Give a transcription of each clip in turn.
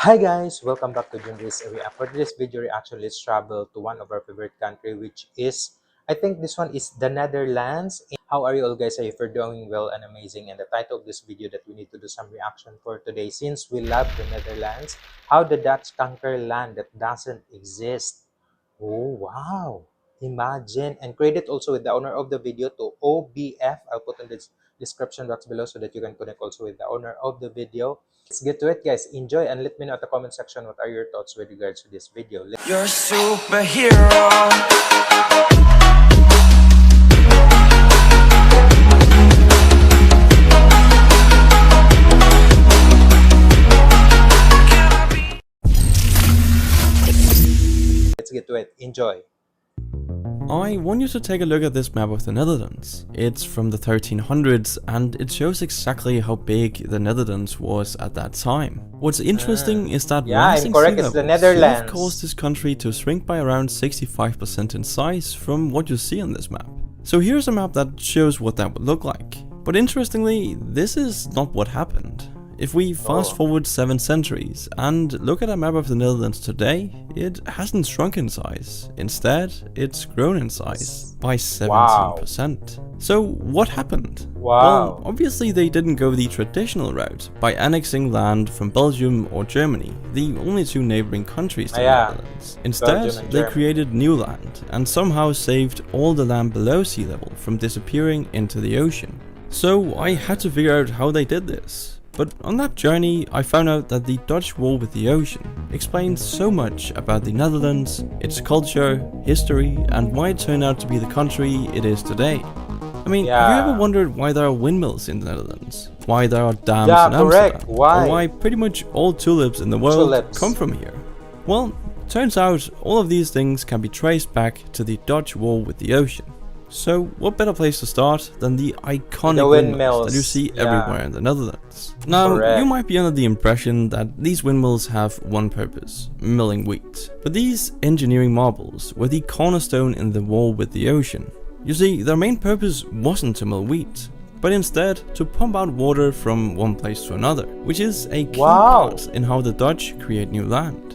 Hi guys, welcome back to Junry's React. For this video reaction, let's travel to one of our favorite country, which is, I think this one is the Netherlands. How are you all guys? I hope you're doing well and amazing. And the title of this video that we need to do some reaction for today, since we love the Netherlands, how the Dutch conquer land that doesn't exist. Oh wow! Imagine, and credit also with the owner of the video to OBF. I'll put in the description box below so that you can connect also with the owner of the video. Let's get to it, guys. Enjoy and let me know at the comment section what are your thoughts with regards to this video. You're a superhero. Let's get to it. Enjoy. I want you to take a look at this map of the Netherlands. It's from the 1300s and it shows exactly how big the Netherlands was at that time. What's interesting is that rising sea levels have caused this country to shrink by around 65% in size from what you see on this map. So here's a map that shows what that would look like. But interestingly, this is not what happened. If we fast forward 7 centuries and look at a map of the Netherlands today, it hasn't shrunk in size. Instead, it's grown in size by 17%. So what happened? Well, obviously they didn't go the traditional route by annexing land from Belgium or Germany, the only two neighboring countries to the Netherlands. Instead, they created new land and somehow saved all the land below sea level from disappearing into the ocean. So I had to figure out how they did this. But on that journey, I found out that the Dutch war with the ocean explains so much about the Netherlands, its culture, history, and why it turned out to be the country it is today. I mean, have you ever wondered why there are windmills in the Netherlands? Why there are dams in Amsterdam? Or why pretty much all tulips in the world come from here? Well, turns out all of these things can be traced back to the Dutch war with the ocean. So what better place to start than the iconic windmills that you see everywhere in the Netherlands. Now, you might be under the impression that these windmills have one purpose, milling wheat. But these engineering marvels were the cornerstone in the war with the ocean. You see, their main purpose wasn't to mill wheat, but instead to pump out water from one place to another, which is a key part in how the Dutch create new land.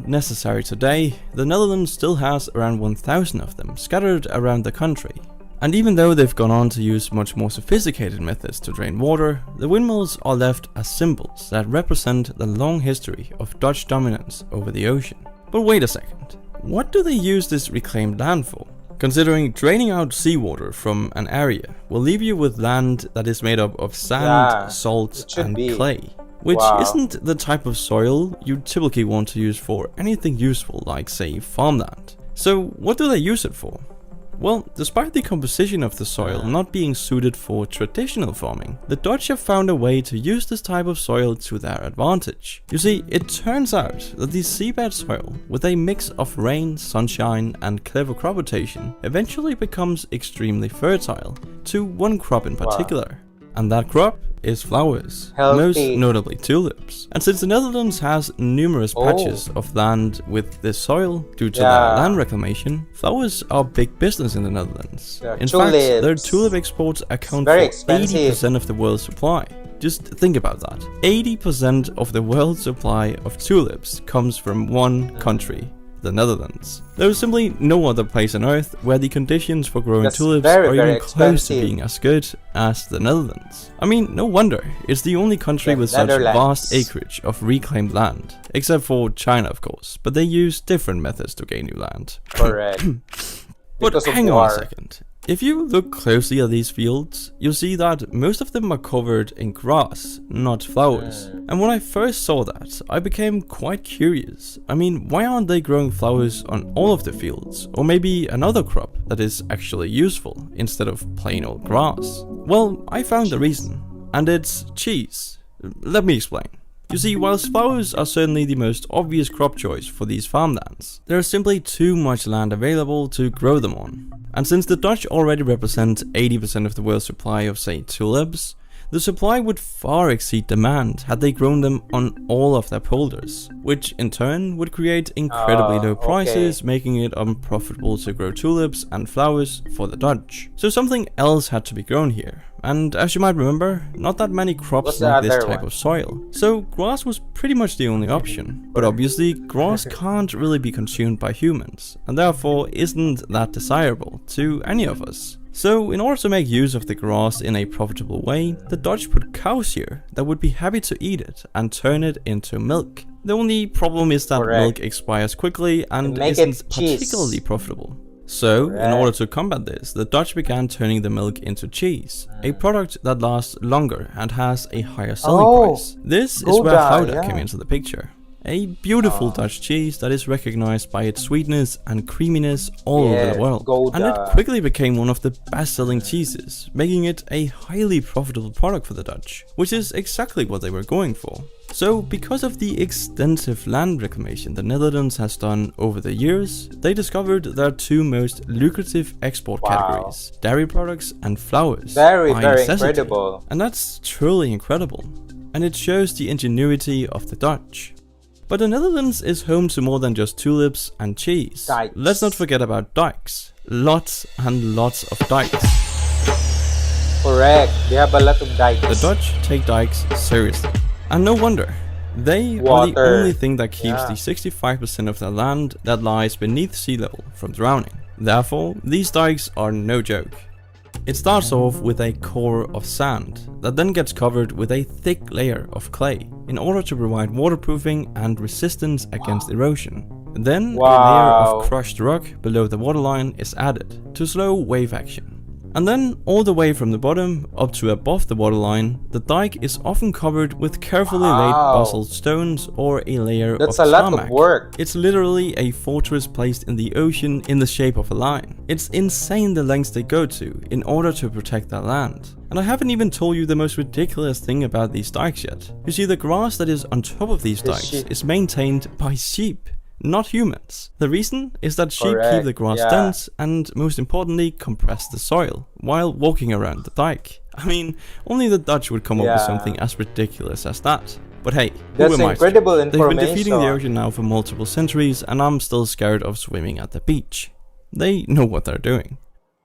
Necessary today, the Netherlands still has around 1,000 of them scattered around the country. And even though they've gone on to use much more sophisticated methods to drain water, the windmills are left as symbols that represent the long history of Dutch dominance over the ocean. But wait a second, what do they use this reclaimed land for? Considering draining out seawater from an area will leave you with land that is made up of sand, salt, and clay. Which isn't the type of soil you typically want to use for anything useful like, say, farmland. So what do they use it for? Well, despite the composition of the soil not being suited for traditional farming, the Dutch have found a way to use this type of soil to their advantage. You see, it turns out that the seabed soil, with a mix of rain, sunshine, and clever crop rotation, eventually becomes extremely fertile to one crop in particular. And that crop is flowers, most notably tulips. And since the Netherlands has numerous patches of land with this soil due to their land reclamation, flowers are big business in the Netherlands. In fact, their tulip exports account for 80% of the world's supply. Just think about that. 80% of the world's supply of tulips comes from one country, the Netherlands. There is simply no other place on earth where the conditions for growing tulips are even close to being as good as the Netherlands. I mean, no wonder, it's the only country with such vast acreage of reclaimed land. Except for China, of course, but they use different methods to gain new land. Correct. But hang on a second. If you look closely at these fields, you'll see that most of them are covered in grass, not flowers. And when I first saw that, I became quite curious. I mean, why aren't they growing flowers on all of the fields? Or maybe another crop that is actually useful, instead of plain old grass? Well, I found the reason, and it's cheese. Let me explain. You see, whilst flowers are certainly the most obvious crop choice for these farmlands, there is simply too much land available to grow them on. And since the Dutch already represent 80% of the world's supply of, say, tulips, the supply would far exceed demand had they grown them on all of their polders, which in turn would create incredibly low prices, making it unprofitable to grow tulips and flowers for the Dutch. So something else had to be grown here. And as you might remember, not that many crops like this type of soil. So grass was pretty much the only option. But obviously, grass can't really be consumed by humans, and therefore isn't that desirable to any of us. So in order to make use of the grass in a profitable way, the Dutch put cows here that would be happy to eat it and turn it into milk. The only problem is that milk expires quickly and isn't particularly profitable. So, in order to combat this, the Dutch began turning the milk into cheese, a product that lasts longer and has a higher selling price. This is where Gouda came into the picture. A beautiful Dutch cheese that is recognized by its sweetness and creaminess all over the world. And it quickly became one of the best-selling cheeses, making it a highly profitable product for the Dutch, which is exactly what they were going for. So, because of the extensive land reclamation the Netherlands has done over the years, they discovered their two most lucrative export categories, dairy products and flowers. Very incredible. And that's truly incredible. And it shows the ingenuity of the Dutch. But the Netherlands is home to more than just tulips and cheese. Dikes. Let's not forget about dikes. Lots and lots of dikes. Correct, they have a lot of dikes. The Dutch take dikes seriously. And no wonder. They are the only thing that keeps the 65% of their land that lies beneath sea level from drowning. Therefore, these dikes are no joke. It starts off with a core of sand that then gets covered with a thick layer of clay in order to provide waterproofing and resistance against erosion. Then a layer of crushed rock below the waterline is added to slow wave action. And then all the way from the bottom up to above the waterline, the dike is often covered with carefully laid basalt stones or a layer of tarmac. That's a lot of work. It's literally a fortress placed in the ocean in the shape of a line. It's insane the lengths they go to in order to protect their land. And I haven't even told you the most ridiculous thing about these dikes yet. You see, the grass that is on top of these dikes is maintained by sheep, not humans. The reason is that sheep keep the grass dense and, most importantly, compress the soil while walking around the dike. I mean, only the Dutch would come up with something as ridiculous as that. But hey, that's incredible information. They've been defeating the ocean now for multiple centuries, and I'm still scared of swimming at the beach. They know what they're doing.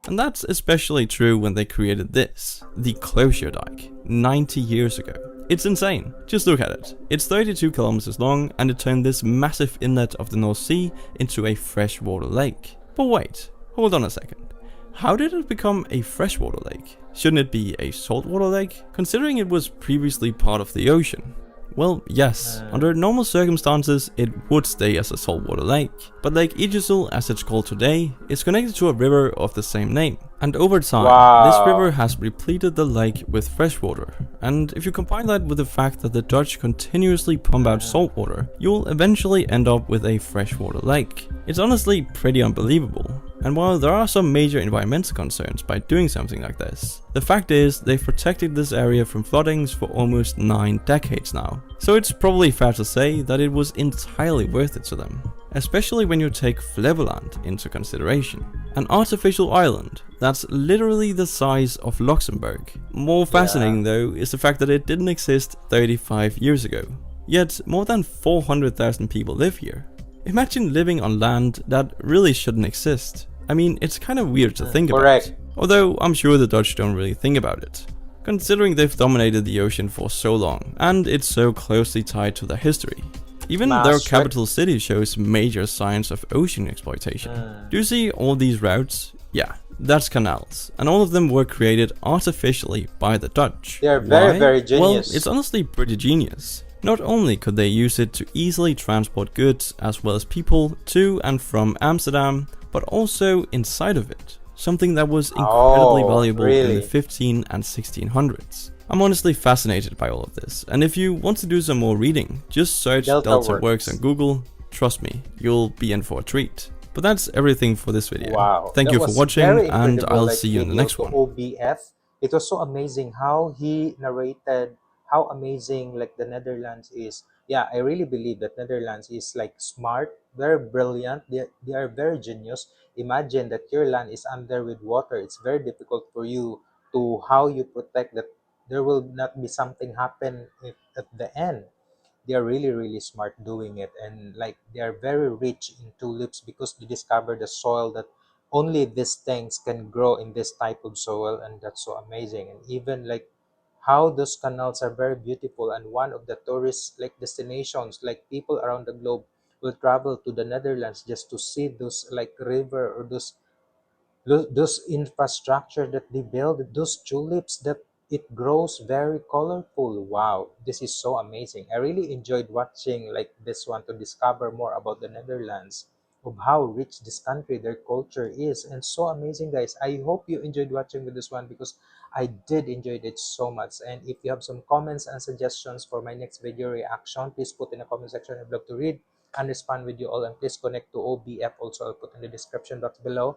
And that's especially true when they created this, the closure dike, 90 years ago. It's insane. Just look at it. It's 32 kilometers long, and it turned this massive inlet of the North Sea into a freshwater lake. But wait, hold on a second. How did it become a freshwater lake? Shouldn't it be a saltwater lake, considering it was previously part of the ocean? Well, yes, under normal circumstances it would stay as a saltwater lake, but Lake Yggdrasil, as it's called today, is connected to a river of the same name. And over time, this river has repleted the lake with freshwater. And if you combine that with the fact that the Dutch continuously pump out saltwater, you'll eventually end up with a freshwater lake. It's honestly pretty unbelievable. And while there are some major environmental concerns by doing something like this, the fact is they've protected this area from floodings for almost 9 decades now. So it's probably fair to say that it was entirely worth it to them. Especially when you take Flevoland into consideration. An artificial island that's literally the size of Luxembourg. More fascinating though is the fact that it didn't exist 35 years ago. Yet more than 400,000 people live here. Imagine living on land that really shouldn't exist. I mean, it's kind of weird to think about. Although I'm sure the Dutch don't really think about it, considering they've dominated the ocean for so long, and it's so closely tied to their history. Even their capital city shows major signs of ocean exploitation. Do you see all these routes? Yeah, that's canals, and all of them were created artificially by the Dutch. They're very genius. Well, it's honestly pretty genius. Not only could they use it to easily transport goods as well as people to and from Amsterdam, but also inside of it. something that was incredibly Oh, valuable in the really? 15 and 1600s. I'm honestly fascinated by all of this, and if you want to do some more reading, just search Delta Delta Works on Works. Google. Trust me, you'll be in for a treat. But that's everything for this video. Wow, Thank that you for was watching, very and incredible, I'll like see you in the video next to one. OBF. It was so amazing how he narrated how amazing like the Netherlands is. Yeah, I really believe that Netherlands is like smart, very brilliant. They are very genius. Imagine that your land is under with water. It's very difficult for you to how you protect that there will not be something happen at the end. They are really really smart doing it, and like they are very rich in tulips because they discover the soil that only these things can grow in this type of soil, and that's so amazing. And even like how those canals are very beautiful, and one of the tourist like destinations, like people around the globe will travel to the Netherlands just to see those like river or those infrastructure that they build, those tulips that it grows very colorful. Wow, this is so amazing. I really enjoyed watching like this one to discover more about the Netherlands, of how rich this country, their culture is, and so amazing, guys. I hope you enjoyed watching with this one because I did enjoy it so much. And if you have some comments and suggestions for my next video reaction, please put in the comment section. I'd love to read and respond with you all. And please connect to OBF also. I'll put in the description box below.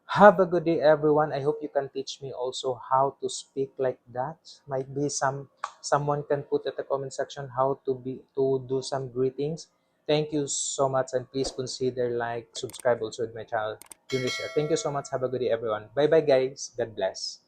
Have a good day, everyone. I hope you can teach me also how to speak like that. Might be someone can put at the comment section how to do some greetings. Thank you so much, and please consider like subscribe also with my channel. Junry. Thank you so much. Have a good day, everyone. Bye bye, guys. God bless.